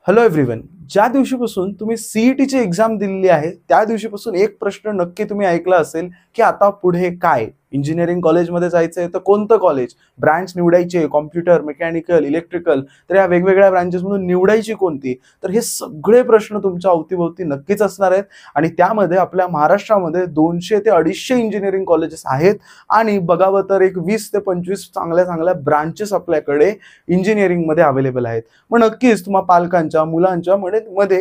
Hello everyone. ज्या दिवशीपासून तुम्ही सीईटीची exam दिलेली आहे त्या दिवशीपासून एक प्रश्न नक्की तुम्ही ऐकला असेल की आता पुढे काय, इंजिनिअरिंग कॉलेजमध्ये जायचंय तर कोणतं कॉलेज, ब्रांच निवडायची, कॉम्प्युटर, मेकॅनिकल, इलेक्ट्रिकल, तर या वेगवेगळ्या ब्रांचेसमधून निवडायची कोणती. तर हे सगळे प्रश्न तुमच्या अवतीभोवती नक्कीच असणार आहेत आणि त्यामध्ये आपल्या महाराष्ट्रामध्ये 200 ते 250 इंजिनिअरिंग कॉलेजेस आहेत आणि बघावं तर एक 20 ते 25 चांगल्या चांगल्या ब्रांचेस आपल्याकडे इंजिनिअरिंगमध्ये अवेलेबल आहेत. मग नक्कीच तुम्हा पालकांच्या मुलांच्या मध्ये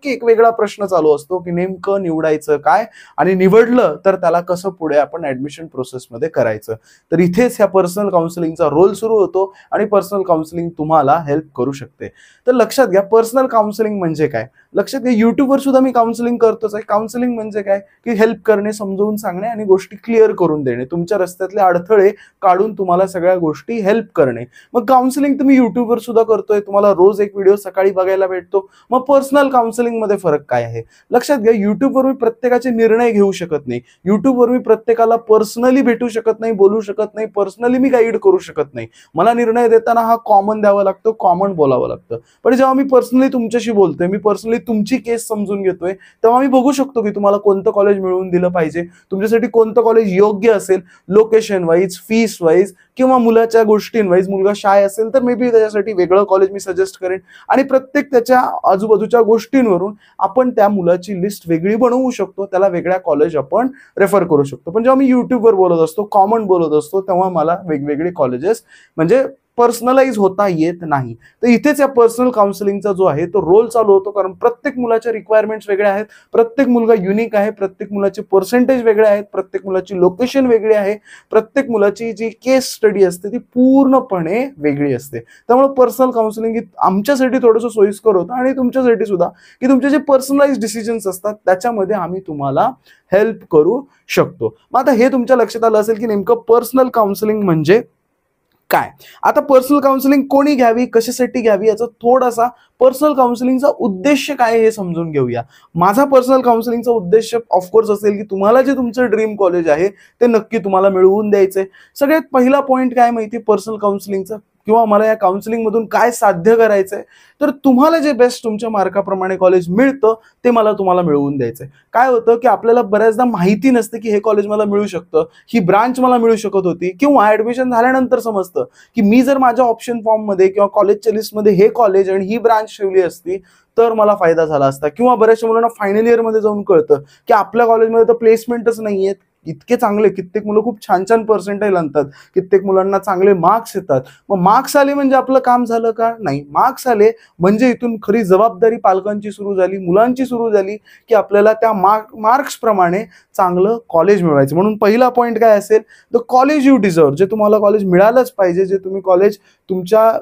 एक वेगळा प्रश्न चालू असतो की नेमकं निवडायचं काय आणि निवडलं तर त्याला कसं पुढे आपण ऍडमिशन प्रोसेसमध्ये करायचं. तर इथेच ह्या पर्सनल काउन्सिलिंगचा रोल सुरू होतो आणि पर्सनल काउन्सिलिंग तुम्हाला हेल्प करू शकते. तर लक्षात घ्या, पर्सनल काउन्सिलिंग म्हणजे काय. लक्षात घ्या, युट्यूबवर सुद्धा मी काउन्सिलिंग करतोच आहे. काउन्सिलिंग म्हणजे काय की हेल्प करणे, समजावून सांगणे आणि गोष्टी क्लिअर करून देणे, तुमच्या रस्त्यातले अडथळे काढून तुम्हाला सगळ्या गोष्टी हेल्प करणे. मग काउन्सिलिंग तुम्ही युट्यूबवर सुद्धा करतोय, तुम्हाला रोज एक व्हिडिओ सकाळी बघायला भेटतो. मग पर्सनल काउन्सिलिंग मध्ये फरक काय आहे. लक्षात घ्या, युट्यूबवर मी प्रत्येकाचे निर्णय घेऊ शकत नाही, युट्यूबवर मी प्रत्येकाला पर्सनली भेटू शकत नाही, बोलू शकत नाही, पर्सनली मी गाईड करू शकत नाही. मला निर्णय देताना हा कॉमन द्यावा लागतो, कॉमन बोलावं लागतं. पण जेव्हा मी पर्सनली तुमच्याशी बोलतोय, मी पर्सनली तुमची केस समजून घेतोय, तेव्हा मी बघू शकतो की तुम्हाला कोणतं कॉलेज मिळवून दिलं पाहिजे, तुमच्यासाठी कोणतं कॉलेज योग्य असेल, लोकेशन वाईज, फीस वाईज किंवा मुलाच्या गोष्टींवाईज. मुलगा शाय असेल तर मे बी त्याच्यासाठी वेगळं कॉलेज मी सजेस्ट करेन आणि प्रत्येक त्याच्या आजूबाजूच्या गोष्टींवरून आपण त्या मुलाची लिस्ट वेगळी बनवू शकतो, त्याला वेगळ्या कॉलेज आपण रेफर करू शकतो. पण जेव्हा मी युट्यूबवर बोलत असतो, कॉमन बोलत असतो, तेव्हा मला वेगवेगळे कॉलेजेस म्हणजे पर्सनलाइज होता येत नाही. तर इथेच या पर्सनल काउन्सिलिंगचा जो आहे तो रोल चालू होतो, कारण प्रत्येक मुलाच्या रिक्वायरमेंट्स वेगळ्या आहेत, प्रत्येक मुलगा युनिक आहे, प्रत्येक मुलाचे पर्सेंटेज वेगळे आहेत, प्रत्येक मुलाची लोकेशन वेगळी आहे, प्रत्येक मुलाची जी केस स्टडी असते ती पूर्णपणे वेगळी असते. त्यामुळे पर्सनल काउन्सिलिंग आमच्यासाठी थोडंसं सोयीस्कर होतं आणि तुमच्यासाठी सुद्धा, की तुमचे जे पर्सनलाइज डिसिजन्स असतात त्याच्यामध्ये आम्ही तुम्हाला हेल्प करू शकतो. मग आता हे तुमच्या लक्षात आलं असेल की नेमकं पर्सनल काउन्सिलिंग म्हणजे काय. आता पर्सनल काउन्सिलिंग कोणी घ्यावी, कशासाठी घ्यावी, याचा थोडासा पर्सनल काउन्सिलिंगचा उद्देश काय हे समजून घेऊया. माझा पर्सनल काउन्सिलिंगचा उद्देश ऑफकोर्स असेल की तुम्हाला जे तुमचं ड्रीम कॉलेज आहे ते नक्की तुम्हाला मिळवून द्यायचंय. सगळ्यात पहिला पॉईंट काय माहिती पर्सनल काउन्सिलिंगचा, किंवा मला या काउन्सिलिंग मधून काय साध्य करायचंय, तर तुम्हाला जे बेस्ट तुमच्या मार्काप्रमाणे कॉलेज मिळतं ते मला तुम्हाला मिळवून द्यायचंय. काय होतं की आपल्याला बऱ्याचदा माहिती नसते की हे कॉलेज मला मिळू शकतं, ही ब्रांच मला मिळू शकत होती, किंवा ऍडमिशन झाल्यानंतर समजतं की मी जर माझ्या ऑप्शन फॉर्म मध्ये किंवा कॉलेजच्या लिस्टमध्ये हे कॉलेज आणि ही ब्रांच ठेवली असती तर मला फायदा झाला असता. किंवा बऱ्याचशा मुलांना फायनल इयर मध्ये जाऊन कळतं की आपल्या कॉलेजमध्ये तर प्लेसमेंटच नाहीयेत. इतके चांगले कित्येक मुलं खूप छान छान पर्सेंटेज आणतात, कित्येक मुलांना चांगले मार्क्स येतात. मग मार्क्स आले म्हणजे आपलं काम झालं का? नाही. मार्क्स आले म्हणजे इथून खरी जबाबदारी पालकांची सुरू झाली, मुलांची सुरू झाली की आपल्याला त्या मार्क्स प्रमाणे चांगलं कॉलेज मिळवायचं. म्हणून पहिला पॉईंट काय असेल, द कॉलेज यू डिझर्व. जे तुम्हाला कॉलेज मिळालंच पाहिजे, जे तुम्ही कॉलेज तुमच्या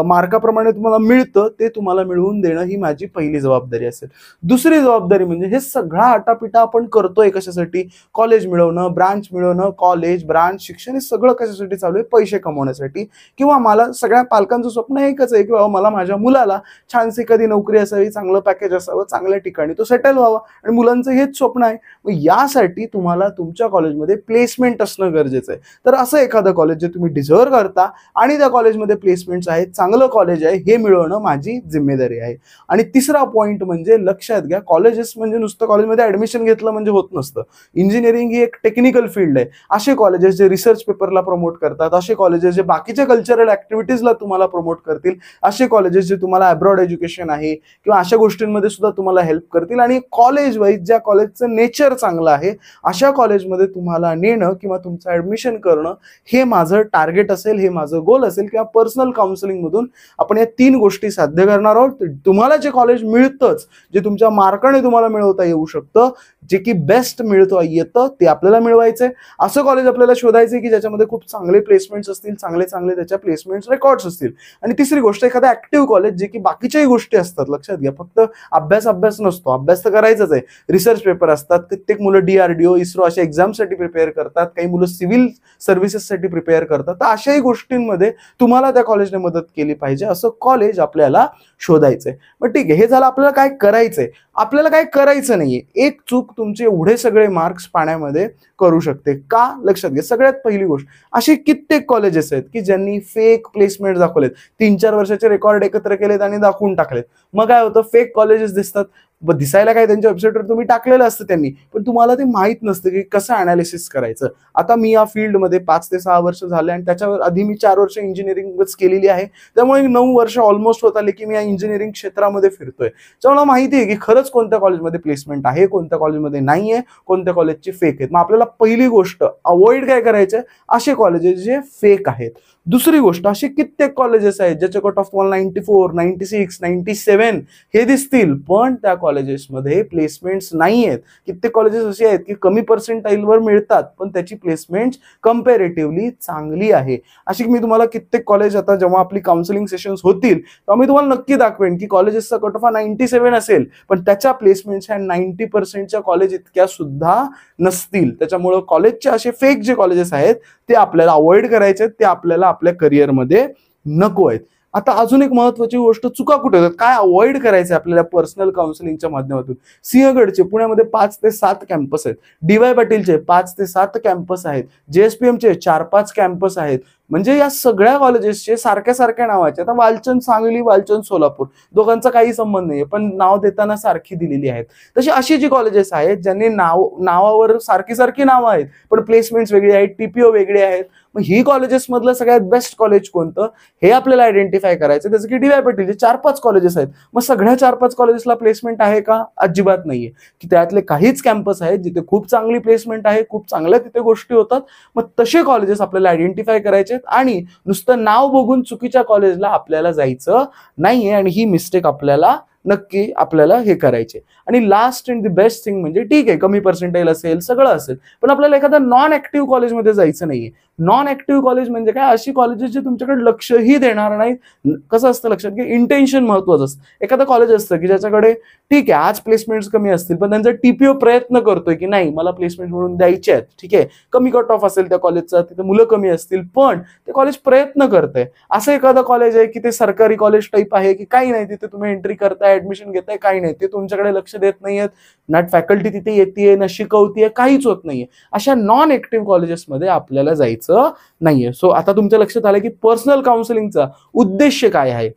मार्काप्रमाणे तुम्हाला मिळतं ते तुम्हाला मिळवून देणं ही माझी पहिली जबाबदारी असेल. दुसरी जबाबदारी म्हणजे हे सगळा आटापिटा आपण करतोय कशासाठी, कॉलेज मिळवणं, ब्रांच मिळवणं, कॉलेज, ब्रांच, शिक्षण, हे सगळं कशासाठी चालू आहे, पैसे कमवण्यासाठी. किंवा मला सगळ्या पालकांचं स्वप्न एकच आहे की मला माझ्या मुलाला छानशी कधी नोकरी असावी, चांगलं पॅकेज असावं, चांगल्या ठिकाणी तो सेटल व्हावा, आणि मुलांचं हेच स्वप्न आहे. मग यासाठी तुम्हाला तुमच्या कॉलेजमध्ये प्लेसमेंट असणं गरजेचं आहे. तर असं एखादं कॉलेज जे तुम्ही डिझर्व करता आणि त्या कॉलेजमध्ये प्लेसमेंट्स आहेत, चांगलं कॉलेज आहे, हे मिळवणं माझी जिम्मेदारी आहे. आणि तिसरा पॉईंट म्हणजे लक्षात घ्या, कॉलेजेस म्हणजे नुसतं कॉलेजमध्ये ऍडमिशन घेतलं म्हणजे होत नसतं. इंजिनिअरिंग ही एक टेक्निकल फील्ड आहे. असे कॉलेजेस जे रिसर्च पेपरला प्रमोट करतात, असे कॉलेजेस जे बाकीच्या कल्चरल ऍक्टिव्हिटीजला तुम्हाला प्रमोट करतील, असे कॉलेजेस जे तुम्हाला अब्रॉड एज्युकेशन आहे किंवा अशा गोष्टींमध्ये सुद्धा तुम्हाला हेल्प करतील, आणि कॉलेज वाईज ज्या कॉलेजचं नेचर चांगलं आहे अशा कॉलेजमध्ये तुम्हाला नेणं किंवा तुमचं ऍडमिशन करणं हे माझं टार्गेट असेल, हे माझं गोल असेल. किंवा पर्सनल काउन्सिलिंग मधून आपण या 3 गोष्टी साध्य करणार आहोत. तुम्हाला जे कॉलेज मिळतंच, जे तुमच्या मार्काने तुम्हाला मिळवता येऊ शकतं, जे की बेस्ट मिळतं येतं, ते आपल्याला मिळवायचंय. असं कॉलेज आपल्याला शोधायचंय की ज्याच्यामध्ये खूप चांगले प्लेसमेंट्स असतील, चांगले त्याच्या प्लेसमेंट्स रेकॉर्ड्स असतील. आणि तिसरी गोष्ट, एखादा ऍक्टिव्ह कॉलेज जे की बाकीच्याही गोष्टी असतात. लक्षात घ्या, फक्त अभ्यास नसतो, अभ्यास तर करायचाच आहे. रिसर्च पेपर असतात, कित्येक मुलं DRDO, इस्रो अशा एक्झामसाठी प्रिपेअर करतात, काही मुलं सिव्हिल सर्व्हिसेससाठी प्रिपेअर करतात. तर अशाही गोष्टींमध्ये तुम्हाला त्या कॉलेजने मदत केली पाहिजे असं कॉलेज आपल्याला शोधायचंय. मग ठीक आहे, हे झालं आपल्याला काय करायचंय. आपल्याला काय करायचं नाहीये. एक चूक तुमचे एवढे सगळे मार्क्स पाण्यामध्ये करू शकते. का? लक्षात घ्या. सगळ्यात पहिली गोष्ट, असे कित्येक कॉलेजेस आहेत की ज्यांनी फेक प्लेसमेंट दाखवलेत, 3-4 वर्षाचे रेकॉर्ड एकत्र केलेत आणि दाखवून टाकलेत. मग काय होतं, फेक कॉलेजेस दिसतात. दिसायला काय त्यांच्या वेबसाईटवर तुम्ही टाकलेलं असतं त्यांनी, पण तुम्हाला ते माहित नसतं की कसं अनालिसिस करायचं. आता मी या फील्डमध्ये 5 ते 6 वर्ष झाले आणि त्याच्यावर आधी मी 4 वर्ष इंजिनिअरिंगच केलेली आहे. त्यामुळे 9 वर्ष ऑलमोस्ट होत आले की मी या इंजिनिअरिंग क्षेत्रामध्ये फिरतोय. त्यामुळे माहिती आहे की खरंच कोणत्या कॉलेजमध्ये प्लेसमेंट आहे, कोणत्या कॉलेजमध्ये नाहीये, कोणत्या कॉलेजचे फेक आहेत. मग आपल्याला पहिली गोष्ट अवॉइड काय करायचं, असे कॉलेजेस जे फेक आहेत. दुसरी गोष्ट, असे कित्येक कॉलेजेस आहेत ज्याचे कट ऑफ 94, 96, 97 हे दिसतील, पण त्या कॉलेजेसमध्ये प्लेसमेंट्स नाही आहेत. कित्येक कॉलेजेस असे आहेत की कमी पर्सेंटाईलवर मिळतात पण त्याची प्लेसमेंट कम्पॅरेटिव्हली चांगली आहे. अशी मी तुम्हाला कित्येक कॉलेज, आता जेव्हा आपली काउन्सिलिंग सेशन्स होतील तेव्हा मी तुम्हाला नक्की दाखवेन की कॉलेजेसचा कट ऑफ 97 असेल पण त्याच्या प्लेसमेंट्स ह्या 90%च्या कॉलेज इतक्या सुद्धा नसतील. त्याच्यामुळे कॉलेजचे असे फेक जे कॉलेजेस आहेत ते आपल्याला अवॉइड करायचे आहेत, ते आपल्याला आपल्या करिअरमध्ये नको आहेत. आता अजून एक महत्वाची गोष्ट, चुका कुठे होतात, काय अवॉइड करायचं आपल्याला पर्सनल काउन्सिलिंगच्या माध्यमातून. सिंहगडचे पुण्यामध्ये 5 ते 7 कॅम्पस आहेत, DY पाटीलचे 5 ते 7 कॅम्पस आहेत, JSPMचे 4-5 कॅम्पस आहेत. म्हणजे या सगळ्या कॉलेजेसचे सारख्या नावाचे. आता वालचंद सांगली, वालचंद सोलापूर, दोघांचा काही संबंध नाहीये पण नाव देताना सारखी दिलेली आहेत. तशी अशी जी कॉलेजेस आहेत ज्यांनी नावावर सारखी नावं आहेत पण प्लेसमेंट्स वेगळी आहेत, TPO वेगळे आहेत. मग ही कॉलेजेस मधलं सगळ्यात बेस्ट कॉलेज कोणतं हे आपल्याला आयडेंटिफाय करायचं. जसं की DY पाटीलचे 4-5 कॉलेजेस आहेत, मग सगळ्या 4-5 कॉलेजेसला प्लेसमेंट आहे का? अजिबात नाहीये. की त्यातले काहीच कॅम्पस आहेत जिथे खूप चांगली प्लेसमेंट आहे, खूप चांगल्या तिथे गोष्टी होतात. मग तसे कॉलेजेस आपल्याला आयडेंटिफाय करायचे आणि नुसतं नाव बघून चुकीच्या कॉलेजला आपल्याला जायचं नाहीये. आणि ही मिस्टेक नक्की आपल्याला हे करायचे. आणि last and the best thing म्हणजे, ठीक आहे कमी पर्सेंटाईल असेल, सगळं असेल, पण आपल्याला एखाद्या नॉन ऍक्टिव्ह कॉलेजमध्ये जायचं नाहीये. नॉन ऍक्टिव्ह कॉलेज म्हणजे काय, अशी कॉलेजेस जे तुमच्याकडे लक्षही देणार नाहीत. कसं असतं लक्षात घ्या, इंटेन्शन महत्वाचं असतं. एखादं कॉलेज असतं की ज्याच्याकडे ठीक आहे आज प्लेसमेंट्स कमी असतील पण त्यांचा TPO प्रयत्न करतोय की नाही मला प्लेसमेंट म्हणून द्यायचे आहेत, ठीक आहे कमी कट ऑफ असेल त्या कॉलेजचा, तिथे मुलं कमी असतील पण ते कॉलेज प्रयत्न करतंय. असं एखादं कॉलेज आहे की ते सरकारी कॉलेज टाईप आहे की काही नाही, तिथे तुम्ही एंट्री करताय, ऍडमिशन घेताय, काही नाही, ते तुमच्याकडे लक्ष देत नाहीयेत, ना फॅकल्टी तिथे येते ना शिकवतीये, काहीच होत नाहीये. अशा नॉन ऍक्टिव्ह कॉलेजेसमध्ये आपल्याला जायचं नाहीये. सो आता तुमच्या लक्षात आलं की पर्सनल काउन्सिलिंगचा उद्देश काय आहे,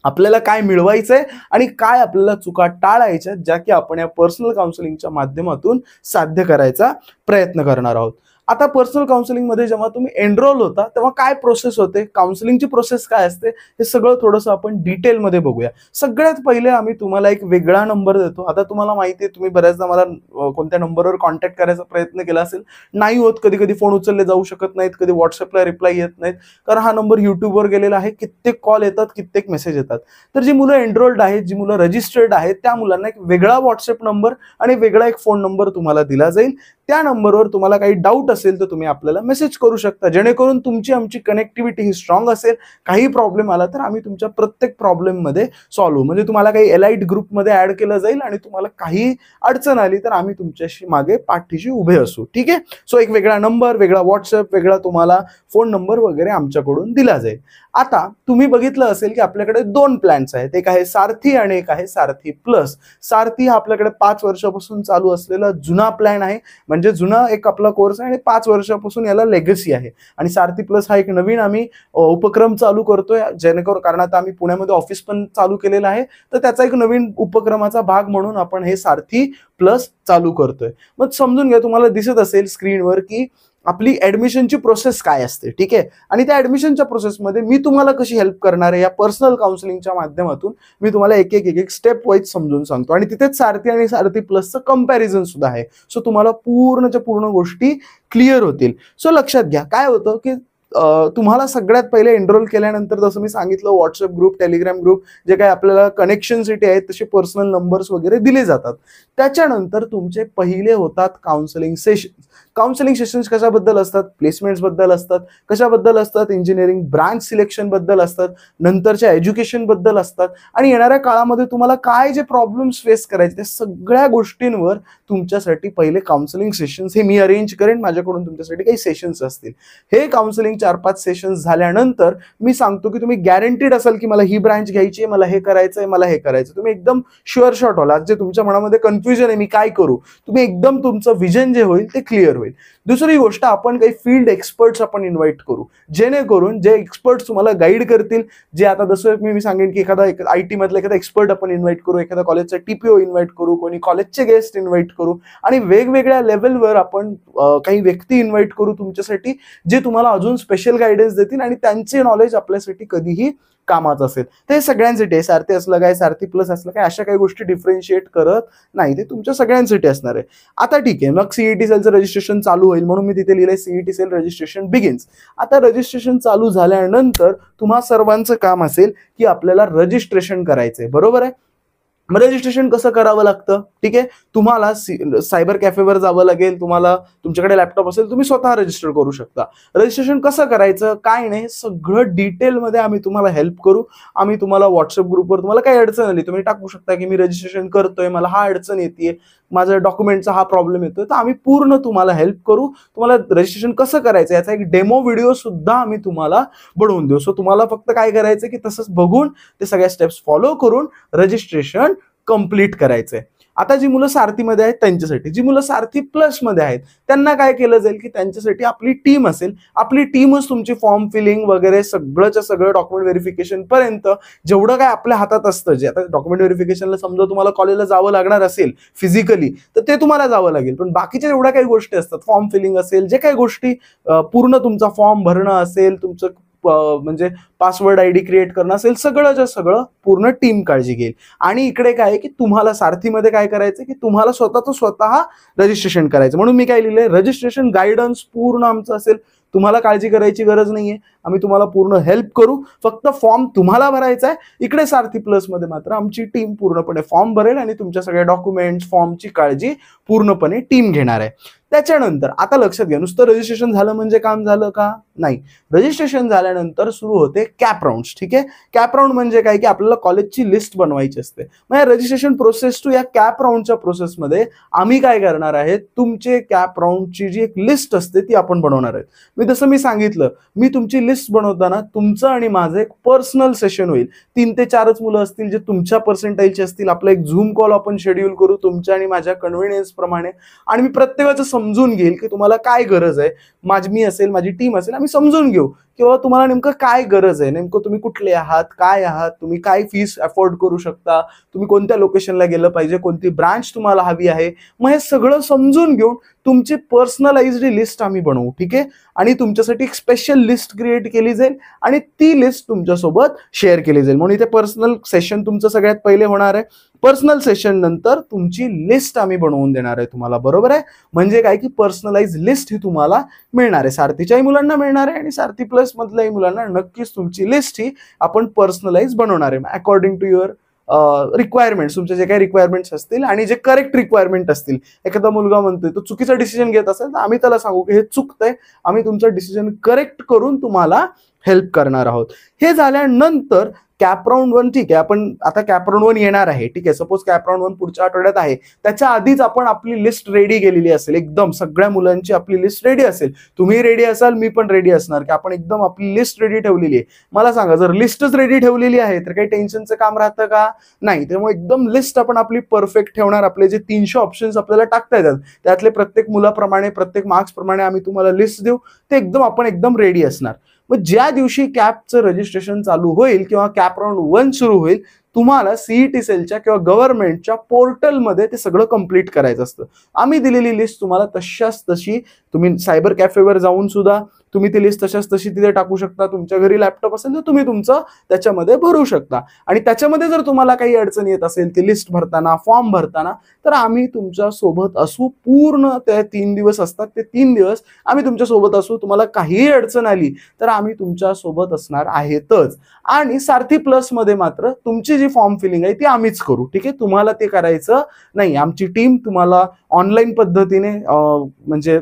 आपल्याला काय मिळवायचंय आणि काय आपल्याला चुका टाळायच्या ज्या की आपण या पर्सनल काउन्सिलिंगच्या माध्यमातून साध्य करायचा प्रयत्न करणार आहोत. आता पर्सनल काउन्सिलिंग मध्ये जेव्हा तुम्ही एनरोल होता तेव्हा काय प्रोसेस होते, काउन्सिलिंगची प्रोसेस काय असते, हे सगळं थोडंसं आपण डिटेलमध्ये बघूया. सगळ्यात पहिले आम्ही तुम्हाला एक वेगळा नंबर देतो. आता तुम्हाला माहिती आहे, तुम्ही बऱ्याचदा मला कोणत्या नंबरवर कॉन्टॅक्ट करायचा प्रयत्न केला असेल, नाही होत, कधी कधी फोन उचलले जाऊ शकत नाहीत, कधी व्हॉट्सअपला रिप्लाय येत नाहीत, कारण हा नंबर युट्यूबवर गेलेला आहे. कित्येक कॉल येतात, कित्येक मेसेज येतात. तर जी मुलं एनरोल्ड आहेत, जी मुलं रजिस्टर्ड आहेत, त्या मुलांना एक वेगळा व्हॉट्सअप नंबर आणि वेगळा एक फोन नंबर तुम्हाला दिला जाईल. त्या नंबरवर तुम्हाला काही डाऊट असेल तर तुम्ही आपल्याला मेसेज करू शकता, जेणेकरून तुमची आमची कनेक्टिव्हिटी ही स्ट्रॉंग असेल. काही प्रॉब्लेम आला तर आम्ही तुमच्या प्रत्येक प्रॉब्लेममध्ये सॉल्व्ह, म्हणजे तुम्हाला काही एलाइट ग्रुपमध्ये ऍड केलं जाईल आणि तुम्हाला काही अडचण आली तर आम्ही तुमच्याशी मागे पाठीशी उभे असू. ठीक आहे. सो एक वेगळा नंबर, वेगळा व्हॉट्सअप, वेगळा तुम्हाला फोन नंबर वगैरे आमच्याकडून दिला जाईल. आता तुम्ही बघितलं असेल की आपल्याकडे 2 प्लॅन्स आहेत, एक आहे सारथी आणि एक आहे सारथी प्लस. सारथी हा आपल्याकडे 5 वर्षापासून चालू असलेला जुना प्लॅन आहे, म्हणजे जुना एक आपला कोर्स आहे आणि 5 वर्षापासून याला लेगसी आहे. आणि सारथी प्लस हा एक नवीन आम्ही उपक्रम चालू करतोय, जेणेकरून कारण आता आम्ही पुण्यामध्ये ऑफिस पण चालू केलेलं आहे, तर त्याचा एक नवीन उपक्रमाचा भाग म्हणून आपण हे सारथी प्लस चालू करतोय. मग समजून घ्या, तुम्हाला दिसत असेल स्क्रीनवर की आपली ऍडमिशनची प्रोसेस काय असते. ठीक आहे. आणि त्या ऍडमिशनच्या प्रोसेसमध्ये मी तुम्हाला कशी हेल्प करणार आहे, या पर्सनल काउन्सिलिंगच्या माध्यमातून मी तुम्हाला एक एक स्टेप वाईज समजून सांगतो. आणि तिथेच सारथी आणि सारथी प्लसचं कंपॅरिझन सुद्धा आहे. सो तुम्हाला पूर्णच्या पूर्ण गोष्टी क्लिअर होतील. सो लक्षात घ्या, काय होतं की तुम्हाला सगळ्यात पहिले एनरोल केल्यानंतर जसं मी सांगितलं, व्हॉट्सअप ग्रुप, टेलिग्राम ग्रुप, जे काही आपल्याला कनेक्शनसाठी आहेत तसे पर्सनल नंबर्स वगैरे दिले जातात. त्याच्यानंतर तुमचे पहिले होतात काउन्सिलिंग सेशन. काउन्सिलिंग सेशन्स कशाबद्दल असतात, प्लेसमेंट्स बद्दल असतात, कशाबद्दल असतात, इंजिनिअरिंग ब्रांच सिलेक्शन बद्दल असतात, नंतरच्या एज्युकेशन बद्दल असतात, आणि येणाऱ्या काळामध्ये तुम्हाला काय जे प्रॉब्लेम्स फेस करायचे त्या सगळ्या गोष्टींवर तुमच्यासाठी पहिले काउन्सिलिंग सेशन्स हे मी अरेंज करेन. माझ्याकडून तुमच्यासाठी काही सेशन्स असतील. हे काउन्सिलिंग 4-5 सेशन्स झाल्यानंतर मी सांगतो की तुम्ही गॅरंटीड असाल की मला ही ब्रांच घ्यायची आहे, मला हे करायचंय, मला हे करायचं. तुम्ही एकदम शुअर शॉट व्हाल. आज जे तुमच्या मनामध्ये कन्फ्युजन आहे मी काय करू, तुम्ही एकदम तुमचं विजन जे होईल ते क्लिअर होईल. दुसरी गोष्ट, आपण काही फील्ड एक्सपर्ट्स आपण इन्व्हाइट करू, जेणेकरून जे एक्सपर्ट्स तुम्हाला गाईड करतील. जे आता जसं मी सांगेन की एखादा IT मधला एखादा एक्सपर्ट आपण इन्व्हाइट करू, एखादा कॉलेजचा TPO इन्व्हाइट करू, कोणी कॉलेजचे गेस्ट इन्व्हाइट करू, आणि वेगवेगळ्या लेवलवर आपण काही व्यक्ती इन्व्हाइट करू तुमच्यासाठी, जे तुम्हाला अजून स्पेशल गायडन्स देतील आणि त्यांचे नॉलेज आपल्यासाठी कधीही कामाचं असेल. ते सगळ्यांसाठी आहे. सारथी असलं काय, सारथी प्लस असलं काय, अशा काही गोष्टी डिफरन्शिएट करत नाही. ते तुमच्या सगळ्यांसाठी असणार आहे. आता ठीक आहे, मग CET सेलचं रजिस्ट्रेशन चालू होईल, म्हणून मी तिथे लिहिलंय CET सेल रजिस्ट्रेशन बिगिन्स. आता रजिस्ट्रेशन चालू झाल्यानंतर तुम्हा सर्वांचं काम असेल की आपल्याला रजिस्ट्रेशन करायचंय, बरोबर आहे. मग रजिस्ट्रेशन कसं करावं लागतं, ठीक आहे. तुम्हाला सायबर कॅफेवर जावं लागेल. तुम्हाला तुमच्याकडे लॅपटॉप असेल, तुम्ही स्वतः रजिस्टर करू शकता. रजिस्ट्रेशन कसं करायचं, काय नाही, सगळं डिटेलमध्ये आम्ही तुम्हाला हेल्प करू. आम्ही तुम्हाला व्हॉट्सअप ग्रुपवर तुम्हाला काही अडचण आली तुम्ही टाकू शकता की मी रजिस्ट्रेशन करतोय, मला हा अडचण येते, माझ्या डॉक्युमेंटचा हा प्रॉब्लेम येतोय, तर आम्ही पूर्ण तुम्हाला हेल्प करू. तुम्हाला रजिस्ट्रेशन कसं करायचं याचा एक डेमो व्हिडिओ सुद्धा आम्ही तुम्हाला बनवून देऊ. सो तुम्हाला फक्त काय करायचं की तसंच बघून ते सगळ्या स्टेप्स फॉलो करून रजिस्ट्रेशन कंप्लीट करायचंय. आता जी मुलं सारथीमध्ये आहेत त्यांच्यासाठी, जी मुलं सारथी प्लस मध्ये आहेत त्यांना काय केलं जाईल की त्यांच्यासाठी आपली टीम असेल. आपली टीमच तुमची फॉर्म फिलिंग वगैरे सगळंच्या सगळं डॉक्युमेंट व्हेरिफिकेशन पर्यंत जेवढं काय आपल्या हातात असतं, जे आता डॉक्युमेंट व्हेरिफिकेशनला समजा तुम्हाला कॉलेजला जावं लागणार असेल फिजिकली, तर ते तुम्हाला जावं लागेल. पण बाकीच्या जेवढ्या काही गोष्टी असतात, फॉर्म फिलिंग असेल, जे काही गोष्टी पूर्ण तुमचा फॉर्म भरणं असेल, तुमचं म्हणजे पासवर्ड ID क्रिएट करणं असेल, सगळंच्या सगळं पूर्ण टीम काळजी घेईल. आणि इकडे काय आहे की तुम्हाला सारथीमध्ये काय करायचं की तुम्हाला स्वतः रजिस्ट्रेशन करायचं. म्हणून मी काय लिहिलंय, रजिस्ट्रेशन गायडन्स पूर्ण आमचं असेल. तुम्हाला काळजी करायची गरज नाहीये, आम्ही तुम्हाला पूर्ण हेल्प करू. फक्त फॉर्म तुम्हाला भरायचा आहे. इकडे सारथी प्लस मध्ये मात्र आमची टीम पूर्णपणे फॉर्म भरेल आणि तुमच्या सगळ्या डॉक्युमेंट्स फॉर्मची काळजी पूर्णपणे टीम घेणार आहे. त्याच्यानंतर आता लक्षात घ्या, नुसतं रजिस्ट्रेशन झालं म्हणजे काम झालं का, नाही. रजिस्ट्रेशन झाल्यानंतर सुरू होते कॅप राऊंड्स, ठीक आहे. कॅप राऊंड म्हणजे काय की आपल्याला कॉलेजची लिस्ट बनवायची असते. मग या रजिस्ट्रेशन प्रोसेस टू या कॅप राऊंडच्या प्रोसेसमध्ये आम्ही काय करणार आहे, तुमचे कॅप राऊंडची जी एक लिस्ट असते ती आपण बनवणार आहे. जसं मी सांगितलं, मी तुमची लिस्ट बनवताना तुमचं आणि माझं एक पर्सनल सेशन होईल. 3 ते 4च मुलं असतील जे तुमच्या पर्सेंटाईलचे असतील. आपला एक झूम कॉल आपण शेड्यूल करू तुमच्या आणि माझ्या कन्व्हिनियन्स प्रमाणे, आणि मी प्रत्येकाचं समजून घेईल की तुम्हाला काय गरज आहे. मी असेल, माझी टीम असेल, आम्ही समजून घेऊ किंवा तुम्हाला नेमकं काय गरज आहे, नेमकं तुम्ही कुठले आहात, काय आहात, तुम्ही काय फीस अफोर्ड करू शकता, तुम्ही कोणत्या लोकेशनला गेलं पाहिजे, कोणती ब्रांच तुम्हाला हवी आहे. मग हे सगळं समजून घेऊन तुमची पर्सनलाइज्ड लिस्ट आम्ही बनवू, ठीक आहे. आणि तुमच्यासाठी एक स्पेशल लिस्ट क्रिएट केली जाईल आणि ती लिस्ट तुमच्यासोबत शेअर केली जाईल. म्हणून इथे पर्सनल सेशन तुमचं सगळ्यात पहिले होणार आहे. पर्सनल सेशन नंतर तुमची लिस्ट आम्ही बनवून देणार आहे तुम्हाला, बरोबर आहे. म्हणजे काय की पर्सनलाइज लिस्ट ही तुम्हाला मिळणार आहे. सारथीच्याही मुलांना मिळणार आहे आणि सारथी प्लस मधल्याही मुलांना नक्कीच तुमची लिस्ट ही आपण पर्सनलाइज बनवणार आहे अकॉर्डिंग टू युअर रिक्वायरमेंट्स. तुमचे जे काही रिक्वायरमेंट्स असतील आणि जे करेक्ट रिक्वायरमेंट असतील. एखादा मुलगा म्हणतोय तो चुकीचा डिसिजन घेत असेल तर आम्ही त्याला सांगू की हे चुकतंय, आम्ही तुमचं डिसिजन करेक्ट करून तुम्हाला हेल्प करणार आहोत. हे झाल्यानंतर कॅप राऊंड 1, ठीक आहे, आपण आता कॅप राऊंड 1 येणार आहे, ठीक आहे. सपोज कॅप राऊंड 1 पुढच्या आठवड्यात आहे, त्याच्या आधीच आपण आपली लिस्ट रेडी केलेली असेल. एकदम सगळ्या मुलांची आपली लिस्ट रेडी असेल. तुम्ही रेडी असाल, मी पण रेडी असणार की आपण एकदम आपली लिस्ट रेडी ठेवलेली आहे. मला सांगा, जर लिस्टच रेडी ठेवलेली आहे तर काही टेन्शनचं काम राहतं का, नाही. त्यामुळे एकदम लिस्ट आपण आपली परफेक्ट ठेवणार. आपले जे 300 ऑप्शन्स आपल्याला टाकता येतात त्यातले प्रत्येक मुलाप्रमाणे, प्रत्येक मार्क्स प्रमाणे आम्ही तुम्हाला लिस्ट देऊ. ते आपण एकदम रेडी असणार. मग ज्या दिवशी कॅपचं रजिस्ट्रेशन चालू होईल किंवा कॅप राऊंड 1 सुरू होईल, तुम्हाला CET सेलच्या किंवा गव्हर्नमेंटच्या पोर्टलमध्ये ते सगळं कंप्लीट करायचं असतं. आम्ही दिलेली लिस्ट तुम्हाला तशाच तशी, तुम्ही सायबर कॅफेवर जाऊन सुद्धा तुम्ही ती लिस्ट तशाच तशी तिथे टाकू शकता. तुमच्या घरी लॅपटॉप असेल तर तुम्ही तुमचं त्याच्यामध्ये भरू शकता. आणि त्याच्यामध्ये जर तुम्हाला काही अडचण येत असेल ती लिस्ट भरताना, फॉर्म भरताना, तर आम्ही तुमच्या सोबत असू. पूर्ण ते 3 दिवस असतात, ते 3 दिवस आम्ही तुमच्या सोबत असू. तुम्हाला काहीही अडचण आली तर आम्ही तुमच्या सोबत असणार आहेतच. आणि सारथी प्लस मध्ये मात्र तुमची जी फॉर्म फिलिंग आहे ती आम्हीच करू, ठीक आहे. तुम्हाला ते करायचं नाही. आमची टीम तुम्हाला ऑनलाईन पद्धतीने म्हणजे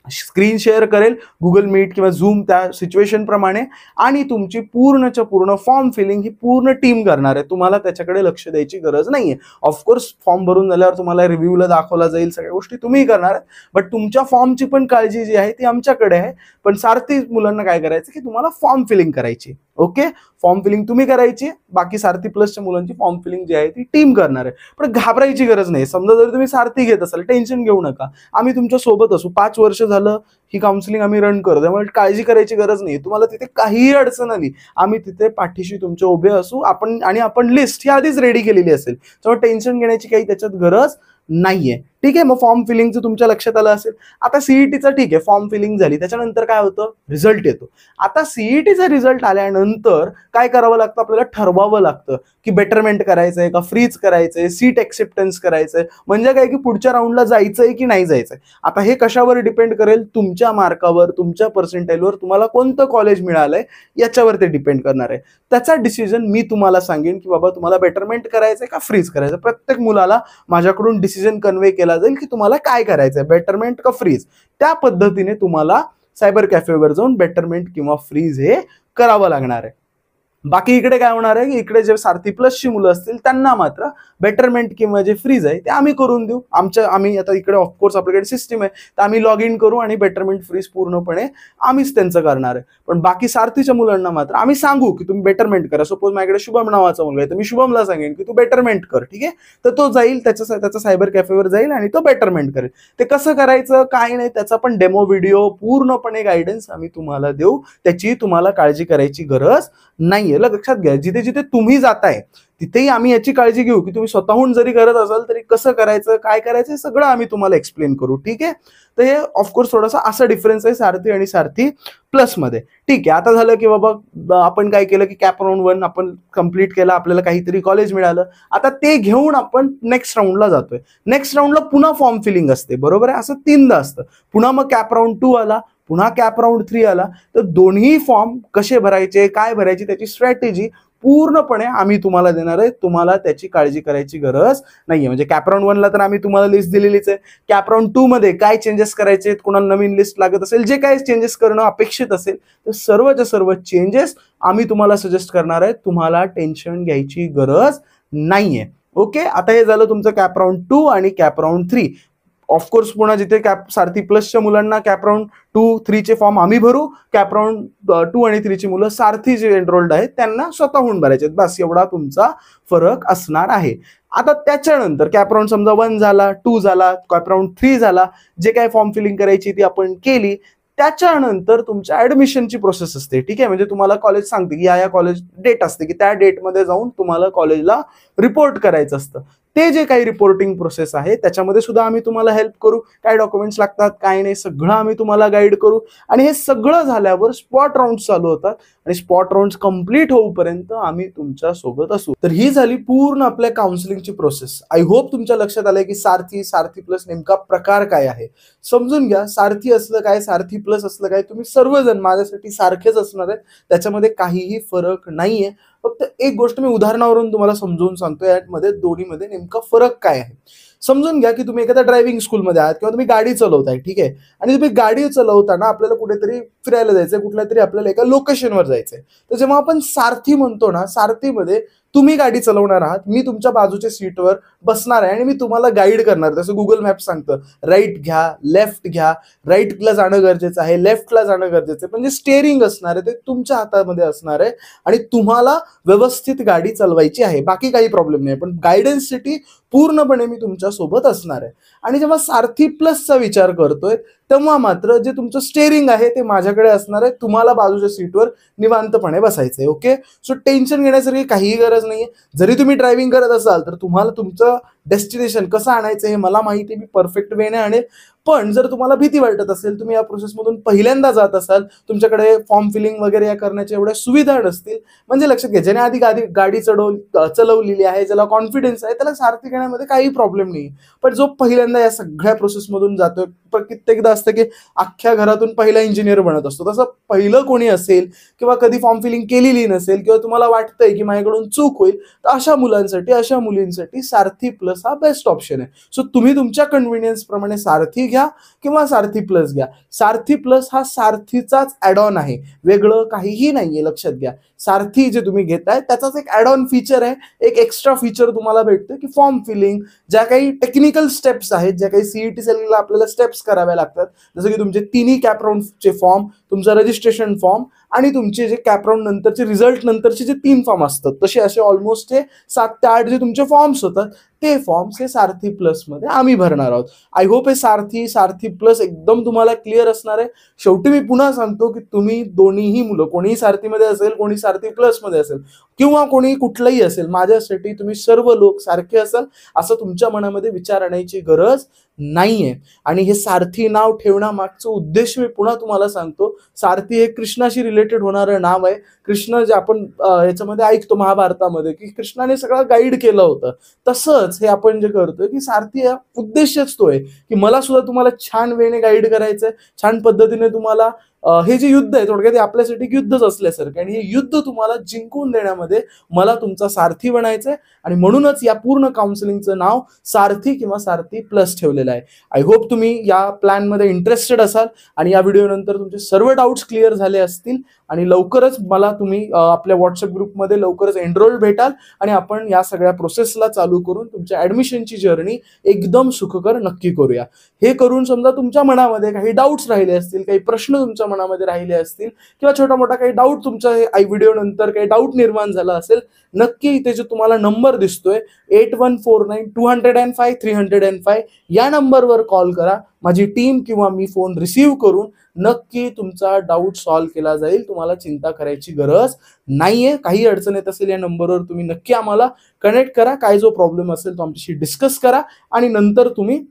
स्क्रीन शेअर करेल गुगल मीट किंवा झूम त्या सिच्युएशन प्रमाणे, आणि तुमची पूर्णच्या पूर्ण फॉर्म फिलिंग ही पूर्ण टीम करणार आहे. तुम्हाला त्याच्याकडे लक्ष द्यायची गरज नाहीये. ऑफकोर्स फॉर्म भरून झाल्यावर तुम्हाला रिव्ह्यूला दाखवला जाईल, सगळ्या गोष्टी तुम्ही करणार आहे, बट तुमच्या फॉर्मची पण काळजी जी आहे ती आमच्याकडे आहे. पण सारथी मुलांना काय करायचं की तुम्हाला फॉर्म फिलिंग करायची. ओके, फॉर्म फिलिंग तुम्ही करायची, बाकी सारथी प्लसच्या मुलांची फॉर्म फिलिंग जी आहे ती टीम करणार आहे. पण घाबरायची गरज नाही. समजा जर तुम्ही सारथी घेत असाल, टेन्शन घेऊ नका, आम्ही तुमच्या सोबत असू. 5 वर्ष झालं ही काउन्सिलिंग आम्ही रन करतो, त्यामुळे काळजी करायची गरज नाही. तुम्हाला तिथे काहीही अडचण आली, आम्ही तिथे पाठीशी तुमच्या उभे असू. आपण लिस्ट ही आधीच रेडी केलेली असेल, त्यामुळे टेन्शन घेण्याची काही त्याच्यात गरज नाहीये. ठीक आहे, मग फॉर्म फिलिंगचं तुमच्या लक्षात आलं असेल. आता सीईटीचं ठीक आहे, फॉर्म फिलिंग झाली, त्याच्यानंतर काय होतं, रिझल्ट येतो. आता सीईटीचा रिझल्ट आल्यानंतर काय करावं लागतं, आपल्याला ठरवावं लागतं की बेटरमेंट करायचंय का फ्रीज करायचंय, सीट एक्सेप्टन्स करायचंय, म्हणजे काय की पुढच्या राऊंडला जायचंय की नाही जायचंय. आता हे कशावर डिपेंड करेल, तुमच्या मार्कावर, तुमच्या पर्सेंटाईलवर, तुम्हाला कोणतं कॉलेज मिळालंय याच्यावर ते डिपेंड करणार आहे. त्याचा डिसिजन मी तुम्हाला सांगेन की बाबा तुम्हाला बेटरमेंट करायचंय का फ्रीज करायचं. प्रत्येक मुलाला माझ्याकडून डिसिजन कन्वे केला जाईल की तुम्हाला काय करायचंय, बेटरमेंट का फ्रीज. त्या पद्धतीने तुम्हाला सायबर कॅफेवर जाऊन बेटरमेंट किंवा फ्रीज हे करावं लागणार आहे. बाकी इकडे काय होणार आहे की इकडे जे सारथी प्लसची मुलं असतील त्यांना मात्र बेटरमेंट किंवा जे फ्रीज आहे ते आम्ही करून देऊ. आम्ही आता इकडे ऑफकोर्स आपल्याकडे सिस्टीम आहे, तर आम्ही लॉग इन करू आणि बेटरमेंट फ्रीज पूर्णपणे आम्हीच त्यांचं करणार आहे. पण बाकी सारथीच्या मुलांना मात्र आम्ही सांगू की तुम्ही बेटरमेंट करा. सपोज माझ्याकडे शुभम नावाचा मुलगा आहे, तर मी शुभमला सांगेन की तू बेटरमेंट कर. ठीक आहे, तर तो जाईल त्याचा सायबर कॅफेवर जाईल आणि तो बेटरमेंट करेल. ते कसं करायचं काय नाही त्याचा पण डेमो व्हिडिओ पूर्णपणे गायडन्स आम्ही तुम्हाला देऊ. त्याची तुम्हाला काळजी करायची गरज नाही. लक्षात घ्या, जिथे जिथे तुम्ही जाताय तिथेही आम्ही याची काळजी घेऊ की तुम्ही स्वतःहून जरी करत असाल तरी कसं करायचं काय करायचं हे सगळं आम्ही तुम्हाला एक्सप्लेन करू. ठीक आहे, तर हे ऑफकोर्स थोडासा असा डिफरन्स आहे सारथी आणि सारथी प्लस मध्ये. ठीक आहे, आता झालं की बाबा आपण काय केलं की कॅप राऊंड 1 आपण कंप्लीट केला, आपल्याला काहीतरी कॉलेज मिळालं. आता ते घेऊन आपण नेक्स्ट राऊंडला जातोय. नेक्स्ट राऊंडला पुन्हा फॉर्म फिलिंग असते, बरोबर आहे, असं 3दा असतं. पुन्हा मग कॅप राऊंड 2 आला, पुन्हा कॅप राऊंड 3 आला. तर दोन्ही फॉर्म कसे भरायचे काय भरायची त्याची स्ट्रॅटेजी पूर्णपणे आम्ही तुम्हाला देणार आहे. तुम्हाला त्याची काळजी करायची गरज नाहीये. म्हणजे कॅप राऊंड 1 ला तर आम्ही तुम्हाला लिस्ट दिलेलीच आहे. कॅप राऊंड 2 मध्ये काय चेंजेस करायचे, कोणाला नवीन लिस्ट लागत असेल, जे काय चेंजेस करणं अपेक्षित असेल तर सर्वच्या सर्व चेंजेस आम्ही तुम्हाला सजेस्ट करणार आहे. तुम्हाला टेन्शन घ्यायची गरज नाहीये. ओके, आता हे झालं तुमचं कॅप राऊंड 2 आणि कॅप राऊंड 3. ऑफकोर्स पुन्हा जिथे सारथी प्लसच्या मुलांना कॅप राऊंड 2-3 चे फॉर्म आम्ही भरू, कॅप राऊंड 2 आणि 3 ची मुलं सारथी जे एनरोल्ड आहेत त्यांना स्वतःहून भरायचे. बस एवढा तुमचा फरक असणार आहे. आता त्याच्यानंतर कॅप राऊंड समजा 1 झाला, 2 झाला, कॅप राऊंड 3 झाला, जे काही फॉर्म फिलिंग करायची ती आपण केली. त्याच्यानंतर तुमच्या ऍडमिशनची प्रोसेस असते. ठीक आहे, म्हणजे तुम्हाला कॉलेज सांगते की या कॉलेज डेट असते की त्या डेटमध्ये जाऊन तुम्हाला कॉलेजला रिपोर्ट करायचं असतं. ते जे काही रिपोर्टिंग प्रोसेस आहे त्याच्यामध्ये सुद्धा आम्ही तुम्हाला हेल्प करू. काय डॉक्युमेंट्स लागतात काय नाही सगळं आम्ही तुम्हाला गाईड करू. आणि हे सगळं झाल्यावर स्पॉट राऊंड चालू होतात आणि स्पॉट राऊंड कंप्लीट होऊपर्यंत आम्ही तुमच्या सोबत असू. तर ही झाली पूर्ण आपल्या काउन्सिलिंगची प्रोसेस. आय होप तुमच्या लक्षात आलंय की सारथी प्लस नेमका प्रकार काय आहे. समजून घ्या, सारथी असलं काय सारथी प्लस असलं काय, तुम्ही सर्वजण माझ्यासाठी सारखेच असणार आहेत, त्याच्यामध्ये काहीही फरक नाहीये. फक्त एक गोष्ट मी उदाहरणावरून तुम्हाला समजून सांगतो, यामध्ये दोन्हीमध्ये नेमका फरक काय आहे. समजून घ्या की तुम्ही एखाद्या ड्रायव्हिंग स्कूलमध्ये आहात किंवा तुम्ही गाडी चालवताय. ठीक आहे, आणि तुम्ही गाडी चालवताना आपल्याला कुठेतरी फिरायला जायचंय, कुठल्या तरी आपल्याला एका लोकेशनवर जायचंय. तर जेव्हा आपण सारथी म्हणतो ना, सारथीमध्ये तुम्ही गाडी चालवणार आहात, मी तुमच्या बाजूच्या सीटवर बसणार आहे आणि मी तुम्हाला गाईड करणार. जसं गुगल मॅप सांगतं राईट घ्या, लेफ्ट घ्या, राईटला जाणं गरजेचं आहे, लेफ्टला जाणं गरजेचं आहे. म्हणजे स्टेअरिंग असणार आहे ते तुमच्या हातामध्ये असणार आहे आणि तुम्हाला व्यवस्थित गाडी चालवायची आहे. बाकी काही प्रॉब्लेम नाही, पण गायडन्ससाठी पूर्णपणे मी तुमच्या सोबत असणार आहे. आणि जेव्हा सारथी प्लसचा विचार करतोय तेव्हा मात्र जे तुमचं स्टेअरिंग आहे ते माझ्याकडे असणार आहे. तुम्हाला बाजूच्या सीटवर निवांतपणे बसायचंय. ओके, सो टेन्शन घेण्यासारखी काहीही गरज नाहीये. जरी तुम्ही ड्रायव्हिंग करत असाल तर तुम्हाला तुमचं डेस्टिनेशन कसं आणायचं हे मला माहिती आहे, मी परफेक्ट वेने आणेल. पण जर तुम्हाला भीती वाटत असेल, तुम्ही या प्रोसेसमधून पहिल्यांदा जात असाल, तुमच्याकडे फॉर्म फिलिंग वगैरे या करण्याच्या एवढ्या सुविधा नसतील, म्हणजे लक्षात घ्या, ज्याने आधी गाडी चालवलेली आहे, ज्याला कॉन्फिडन्स आहे, त्याला सारथी घेण्यामध्ये काही प्रॉब्लेम नाही. पण जो पहिल्यांदा या सगळ्या प्रोसेसमधून जातोय, पण कित्येकदा असतं की अख्ख्या घरातून पहिला इंजिनियर बनत असतो, तसं पहिलं कोणी असेल किंवा कधी फॉर्म फिलिंग केलेली नसेल किंवा तुम्हाला वाटतंय की माझ्याकडून चूक होईल, तर अशा मुलांसाठी अशा मुलींसाठी सारथी प्लस प्लस हा बेस्ट ऑप्शन आहे. सो तुम्ही तुमच्या कन्व्हिनियन्स प्रमाणे सारथी घ्या किंवा सारथी प्लस घ्या. सारथी प्लस हा सारथीचाच ऍड ऑन आहे, वेगळं काहीही नाहीये, लक्षात घ्या. सारथी जे तुम्ही घेताय त्याचाच एक ऍड ऑन फीचर आहे, एक एक्स्ट्रा फीचर तुम्हाला भेटतं की फॉर्म फिलिंग, ज्या काही टेक्निकल स्टेप्स आहेत, ज्या काही सीईटी सेलला आपल्याला स्टेप्स कराव्या लागतात, जसं की तुमचे तिन्ही कॅपराऊंडचे फॉर्म, तुमचा रजिस्ट्रेशन फॉर्म आणि तुमचे जे कॅपराऊंड नंतरचे रिझल्ट नंतरचे जे 3 फॉर्म असतात, तसे असे ऑलमोस्ट हे 7 ते 8 जे तुमचे फॉर्म्स होतात ते फॉर्म्स हे सारथी प्लस मध्ये आम्ही भरणार आहोत. आय होप हे सारथी प्लस एकदम तुम्हाला क्लिअर असणार आहे. शेवटी मी पुन्हा सांगतो की तुम्ही दोन्हीही मुलं, कोणीही सारथीमध्ये असेल, कोणी सारथी प्लस मध्ये असेल किंवा कोणी कुठलंही असेल, माझ्यासाठी तुम्ही सर्व लोक सारखे असाल असं तुमच्या मनामध्ये विचार आणायची गरज नाहीये. आणि हे सारथी नाव ठेवण्यामागचं उद्देश मी पुन्हा तुम्हाला सांगतो. सारथी हे कृष्णाशी रिलेटेड होणारं नाव आहे. कृष्ण जे आपण याच्यामध्ये ऐकतो महाभारतामध्ये की कृष्णाने सगळं गाईड केलं होतं, तसंच हे आपण जे करतोय की सारथी हा उद्देशच तो आहे की मला सुद्धा तुम्हाला छान वेने गाईड करायचंय, छान पद्धतीने तुम्हाला हे जे युद्ध आहे थोडक्यात आपल्यासाठी युद्धच असल्यासारखं, आणि हे युद्ध तुम्हाला जिंकून देण्यामध्ये मला तुमचा सारथी बनायचंय. आणि म्हणूनच या पूर्ण काउन्सिलिंगचं नाव सारथी किंवा सारथी प्लस ठेवलेलं आहे. आय होप तुम्ही या प्लॅनमध्ये इंटरेस्टेड असाल आणि या व्हिडिओनंतर तुमचे सर्व डाऊट्स क्लिअर झाले असतील आणि लवकरच मला तुम्ही आपल्या व्हॉट्सअप ग्रुपमध्ये लवकरच एनरोल भेटाल आणि आपण या सगळ्या प्रोसेसला चालू करून तुमच्या ऍडमिशनची जर्नी एकदम सुखकर नक्की करूया. हे करून समजा तुमच्या मनामध्ये काही डाऊट्स राहिले असतील, काही प्रश्न तुमच्या मनामध्ये राहिले असतील किंवा छोटा मोठा काही डाऊट तुमच्या व्हिडिओ नंतर काही डाऊट निर्माण झाला असेल, नक्की इथे जो तुम्हाला नंबर दिसतोय 8149-205-305 या नंबरवर कॉल करा. माझी टीम किंवा मी फोन रिसीव्ह करून नक्की तुमचा डाऊट सॉल्व्ह केला जाईल. तुम्हाला चिंता करायची गरज नाहीये. काही अडचण येत असेल या नंबरवर तुम्ही नक्की आम्हाला कनेक्ट करा. काय जो प्रॉब्लेम असेल तो आमच्याशी डिस्कस करा आणि नंतर तुम्ही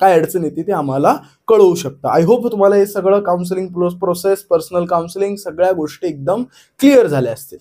काय अडचण येते ते आम्हाला कळवू शकता. आय होप तुम्हाला हे सगळं काउन्सिलिंग प्रोसेस, पर्सनल काउन्सिलिंग सगळ्या गोष्टी एकदम क्लिअर झाल्या असतील.